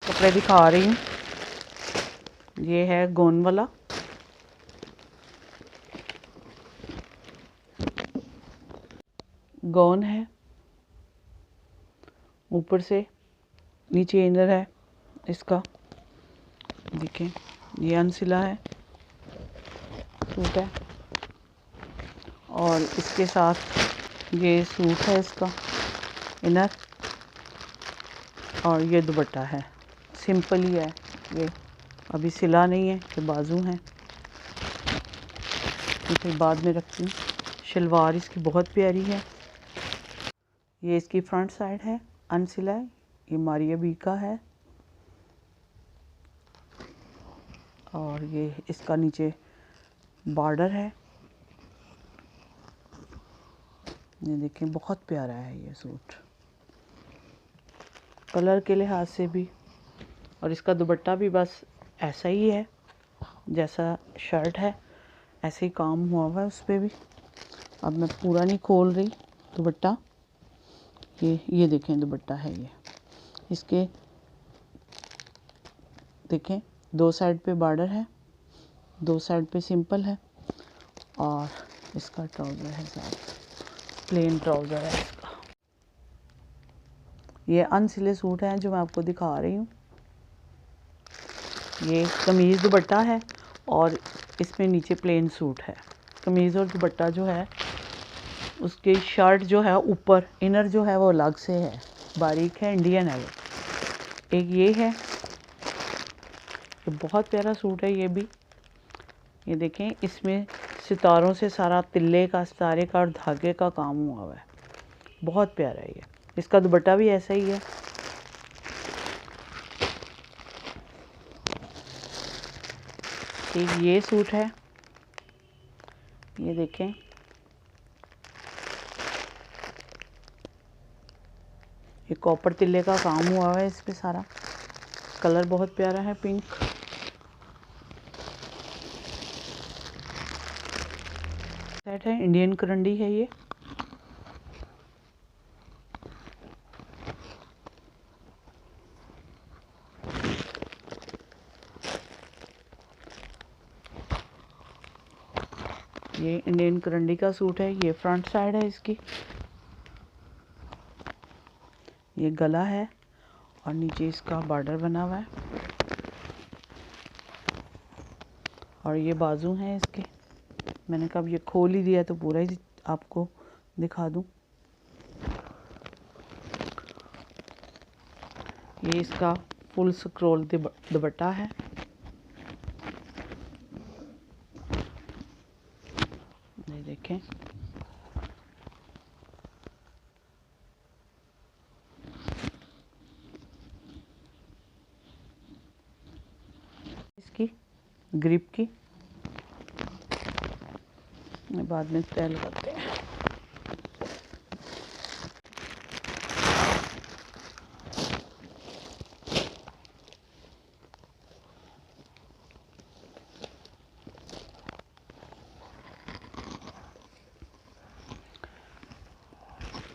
कपड़े दिखा रही हूँ। ये है गोन वाला, गौन है, ऊपर से नीचे इनर है इसका। देखें, ये अनसिला है सूट है, और इसके साथ ये सूट है इसका इनर, और ये दुपट्टा है। सिंपल ही है ये, अभी सिला नहीं है कि बाजू हैं, फिर बाद में रखती हूँ। शलवार इसकी बहुत प्यारी है। ये इसकी फ्रंट साइड है, अनसिला है, ये मारिया बी का है, और ये इसका नीचे बॉर्डर है। ये देखें, बहुत प्यारा है ये सूट, कलर के लिहाज से भी। और इसका दुपट्टा भी बस ऐसा ही है, जैसा शर्ट है ऐसे ही काम हुआ हुआ है उस पर भी। अब मैं पूरा नहीं खोल रही दुपट्टा। ये देखें, दुपट्टा है ये। इसके देखें, दो साइड पे बॉर्डर है, दो साइड पे सिंपल है, और इसका ट्राउज़र है साथ, प्लेन ट्राउज़र है इसका। ये अनसिले सूट हैं जो मैं आपको दिखा रही हूँ। ये कमीज़ दुपट्टा है, और इसमें नीचे प्लेन सूट है। कमीज़ और दुपट्टा जो है उसकी शर्ट जो है ऊपर इनर जो है वो अलग से है, बारीक है, इंडियन है वो। एक ये है, ये बहुत प्यारा सूट है ये भी। ये देखें, इसमें सितारों से सारा तिल्ले का, सितारे का और धागे का काम हुआ हुआ है, बहुत प्यारा है ये। इसका दुपट्टा भी ऐसा ही है। एक ये सूट है, ये देखें, ये कॉपर तिल्ले का काम हुआ हुआ है इस पे सारा। कलर बहुत प्यारा है, पिंक। सेट है, इंडियन करंडी है ये। ये इंडियन करंडी का सूट है। ये फ्रंट साइड है इसकी, ये गला है, और नीचे इसका बॉर्डर बना हुआ है, और ये बाजू हैं इसके। मैंने कहा ये खोल ही दिया तो पूरा ही आपको दिखा दूं। ये इसका फुल स्क्रोल दुपट्टा है। ये देखें, इसकी ग्रिप की बाद में तय लगाते हैं।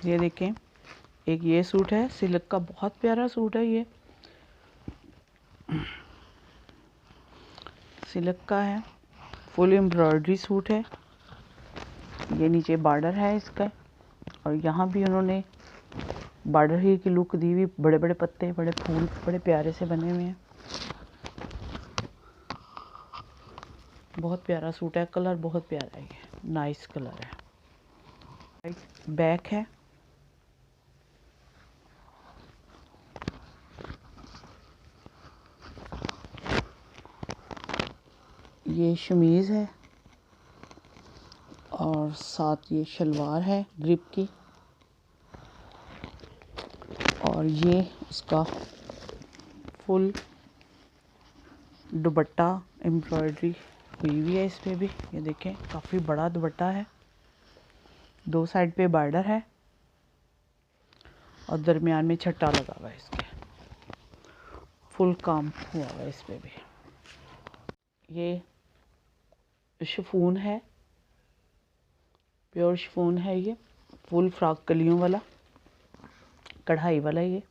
ये देखें, एक ये सूट है सिल्क का, बहुत प्यारा सूट है ये, सिल्क का है, फुल एम्ब्रॉयडरी सूट है। ये नीचे बॉर्डर है इसका, और यहाँ भी उन्होंने बॉर्डर ही की लुक दी हुई, बड़े बड़े पत्ते, बड़े फूल बड़े प्यारे से बने हुए हैं। बहुत प्यारा सूट है, कलर बहुत प्यारा है, ये नाइस कलर है। बैक है, ये शमीज़ है, और साथ ये शलवार है ग्रिप की, और ये उसका फुल दुपट्टा एम्ब्रॉयडरी हुई हुई है इस पे भी। ये देखें, काफ़ी बड़ा दुपट्टा है, दो साइड पे बॉर्डर है, और दरमियान में छट्टा लगा हुआ है इसके, फुल काम हुआ हुआ है इस पे भी। ये शिफॉन है, प्योर शिफॉन है ये, फुल फ्रॉक कलियों वाला, कढ़ाई वाला ये।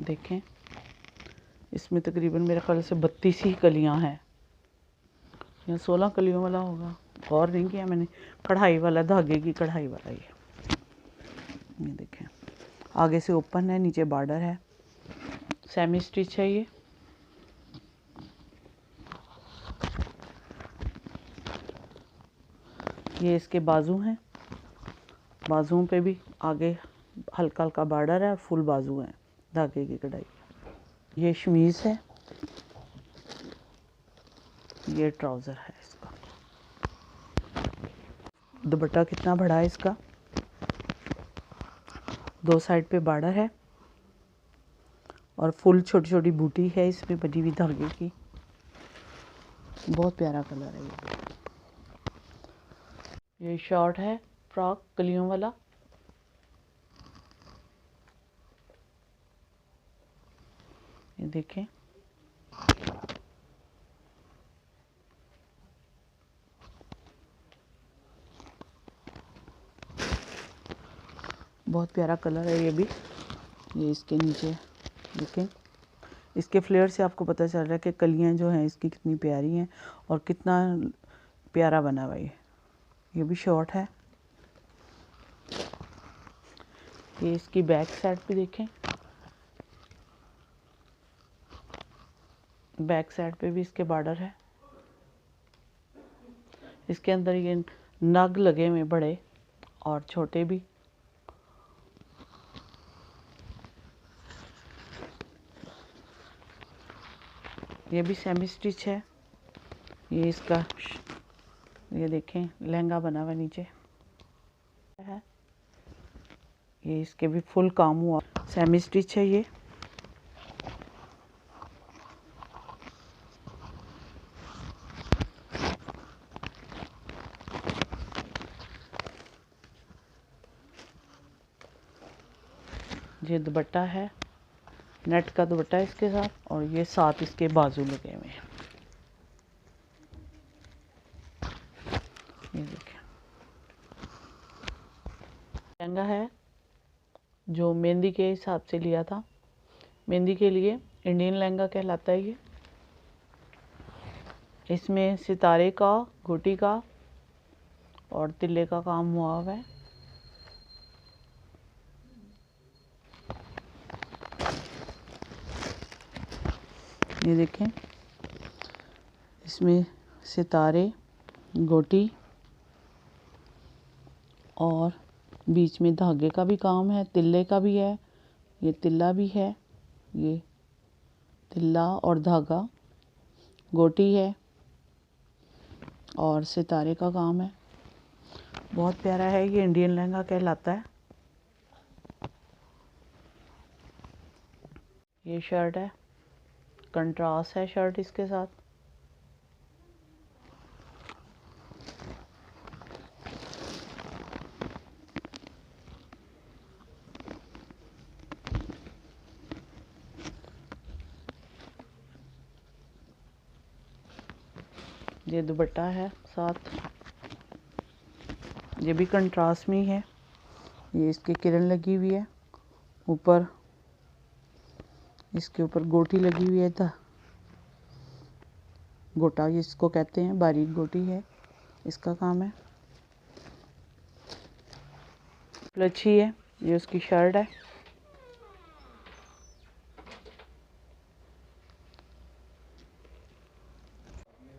देखें, इसमें तकरीबन मेरे ख्याल से 32 ही कलियां हैं या 16 कलियों वाला होगा, गौर नहीं किया मैंने। कढ़ाई वाला, धागे की कढ़ाई वाला ये देखें, आगे से ओपन है, नीचे बॉर्डर है, सेमी स्टिच है ये इसके बाजू हैं, बाजुओं पे भी आगे हल्का हल्का बॉर्डर है और फुल बाजू है धागे की कढ़ाई। ये शमीज़ है, ये ट्राउज़र है इसका। दुपट्टा कितना बड़ा है इसका, 2 साइड पे बॉर्डर है और फुल छोटी छोटी बूटी है इसमें बनी हुई धागे की। बहुत प्यारा कलर है ये शॉर्ट है फ्रॉक कलियों वाला। ये देखें, बहुत प्यारा कलर है ये भी। ये इसके नीचे देखें, इसके फ्लेयर से आपको पता चल रहा है कि कलियां जो हैं इसकी कितनी प्यारी हैं और कितना प्यारा बना हुआ है। ये भी शॉर्ट है। ये इसकी बैक साइड पे देखें, बैक साइड पे भी इसके बॉर्डर है। इसके अंदर ये नग लगे हुए बड़े और छोटे भी। ये भी सेमी स्टिच है। ये इसका ये देखें लहंगा बना हुआ नीचे है। ये इसके भी फुल काम हुआ, सेमी स्टिच है ये। ये दुपट्टा है, नेट का दुपट्टा है इसके साथ और ये साथ इसके बाजू लगे हुए हैं। ये देखिए लहंगा है जो मेहंदी के हिसाब से लिया था। मेहंदी के लिए इंडियन लहंगा कहलाता है ये। इसमें सितारे का, गोटी का और तिल्ले का काम हुआ हुआ है। ये देखें, इसमें सितारे, गोटी और बीच में धागे का भी काम है, तिल्ले का भी है। ये तिल्ला भी है, ये तिल्ला और धागा, गोटी है और सितारे का काम है। बहुत प्यारा है ये, इंडियन लहंगा कहलाता है। ये शर्ट है, कंट्रास्ट है शर्ट इसके साथ। ये दुपट्टा है साथ, ये भी कंट्रास्ट में ही है। ये इसकी किरण लगी हुई है, ऊपर इसके ऊपर गोटी लगी हुई है। था गोटा इसको कहते हैं, बारीक गोटी है, इसका काम है। अच्छी है, ये उसकी शर्ट है।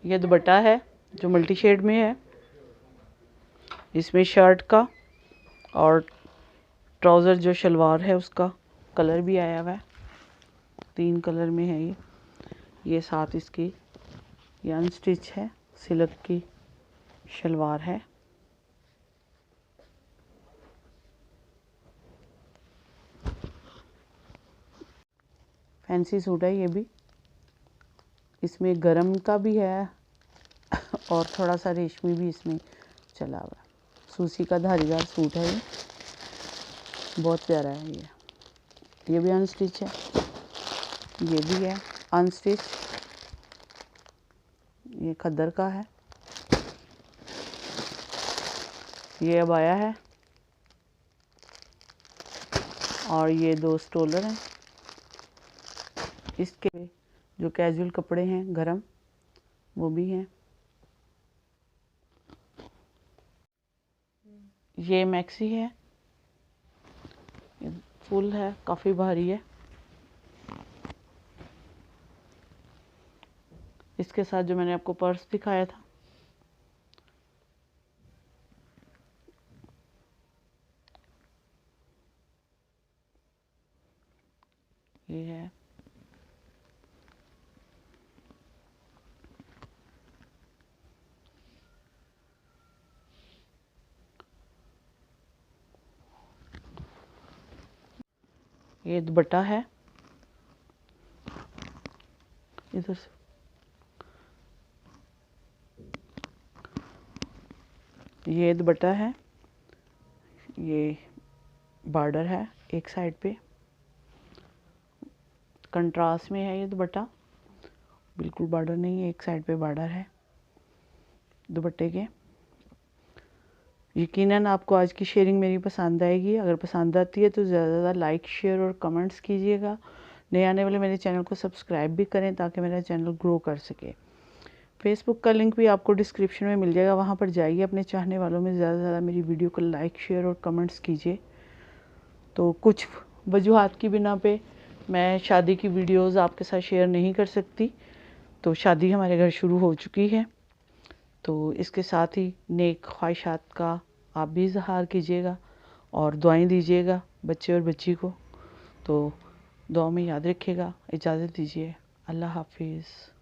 ये दुपट्टा है जो मल्टी शेड में है। इसमें शर्ट का और ट्राउज़र जो शलवार है उसका कलर भी आया हुआ है, 3 कलर में है ये साथ इसकी ये अनस्टिच है, सिल्क की शलवार है। फैंसी सूट है ये भी। इसमें गरम का भी है और थोड़ा सा रेशमी भी इसमें चला हुआ है। सूसी का धारीदार सूट है ये, बहुत प्यारा है ये भी अनस्टिच है, ये भी है अनस्टिच। ये खद्दर का है। ये अब आया है और ये 2 स्टोलर हैं। इसके जो कैजुअल कपड़े हैं गरम वो भी हैं। ये मैक्सी है, फुल है, काफ़ी भारी है। इसके साथ जो मैंने आपको पर्स दिखाया था ये है। ये दुपट्टा है, इधर से ये दुपट्टा है, ये बॉर्डर है एक साइड पे, कंट्रास्ट में है ये दुपट्टा, बिल्कुल बॉर्डर नहीं है, एक साइड पे बॉर्डर है दुपट्टे के। यकीनन आपको आज की शेयरिंग मेरी पसंद आएगी। अगर पसंद आती है तो ज़्यादा से ज़्यादा लाइक शेयर और कमेंट्स कीजिएगा। नए आने वाले मेरे चैनल को सब्सक्राइब भी करें ताकि मेरा चैनल ग्रो कर सके। फेसबुक का लिंक भी आपको डिस्क्रिप्शन में मिल जाएगा, वहाँ पर जाइए, अपने चाहने वालों में ज़्यादा से ज़्यादा मेरी वीडियो को लाइक शेयर और कमेंट्स कीजिए। तो कुछ वजूहात की बिना पे मैं शादी की वीडियोज़ आपके साथ शेयर नहीं कर सकती। तो शादी हमारे घर शुरू हो चुकी है, तो इसके साथ ही नेक ख्वाहिशात का आप भी इजहार कीजिएगा और दुआएं दीजिएगा बच्चे और बच्ची को। तो दुआ में याद रखिएगा। इजाज़त दीजिए। अल्लाह हाफिज़।